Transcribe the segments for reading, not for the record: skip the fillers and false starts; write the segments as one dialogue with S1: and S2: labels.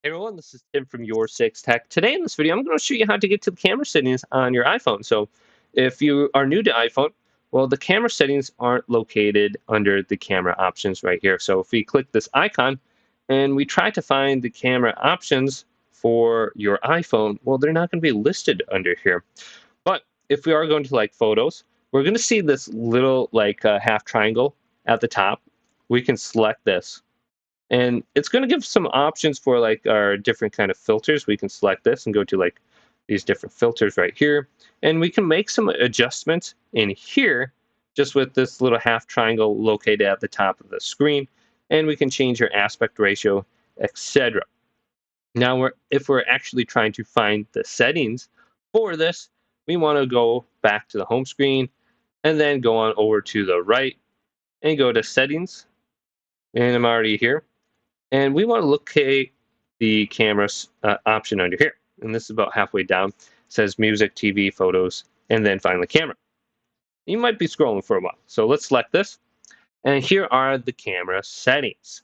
S1: Hey everyone, this is Tim from Your Six Tech. Today in this video, I'm going to show you how to get to the camera settings on your iPhone. So if you are new to iPhone, well, the camera settings aren't located under the camera options right here. So if we click this icon and we try to find the camera options for your iPhone, well, they're not going to be listed under here. But if we are going to like photos, we're going to see this little like half triangle at the top. We can select this and it's going to give some options for like our different kind of filters. We can select this and go to like these different filters right here, and we can make some adjustments in here just with this little half triangle located at the top of the screen, and we can change your aspect ratio, etc. Now if we're actually trying to find the settings for this, we want to go back to the home screen and then go on over to the right and go to settings, and I'm already here. And we want to locate the camera option under here. And this is about halfway down. It says music, TV, photos, and then finally camera. You might be scrolling for a while. So let's select this. And here are the camera settings.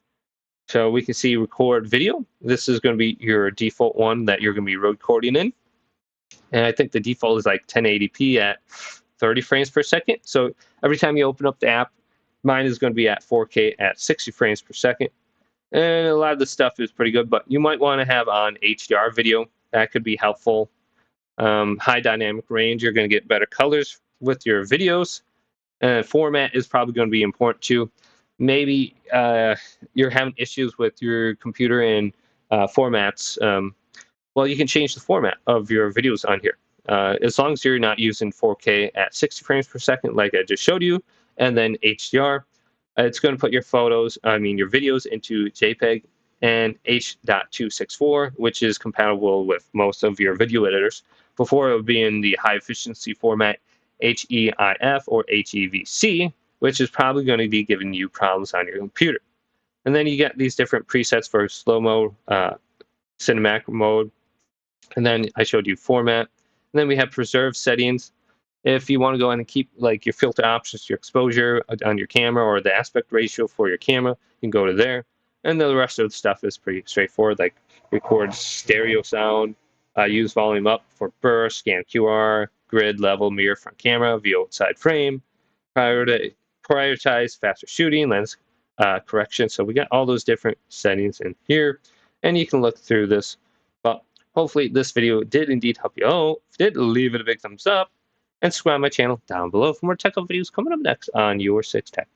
S1: So we can see record video. This is going to be your default one that you're going to be recording in. And I think the default is like 1080p at 30 frames per second. So every time you open up the app, mine is going to be at 4K at 60 frames per second. And a lot of the stuff is pretty good, but you might want to have on HDR video. That could be helpful. High dynamic range, you're going to get better colors with your videos. Format is probably going to be important too. Maybe you're having issues with your computer and formats. Well, you can change the format of your videos on here. As long as you're not using 4K at 60 frames per second, like I just showed you, and then HDR, it's going to put your your videos into JPEG and H.264, which is compatible with most of your video editors. Before, it would be in the high efficiency format HEIF or HEVC, which is probably going to be giving you problems on your computer. And then you get these different presets for slow-mo, cinematic mode, and then I showed you format. And then we have preserve settings. If you want to go in and keep like your filter options, your exposure on your camera or the aspect ratio for your camera, you can go to there. And the rest of the stuff is pretty straightforward, like record stereo sound, use volume up for burst, scan QR, grid level, mirror front camera, view outside frame, prioritize faster shooting, lens correction. So we got all those different settings in here, and you can look through this. But hopefully this video did indeed help you out. If it did, leave it a big thumbs up and subscribe to my channel down below for more tech videos coming up next on Your Six Tech.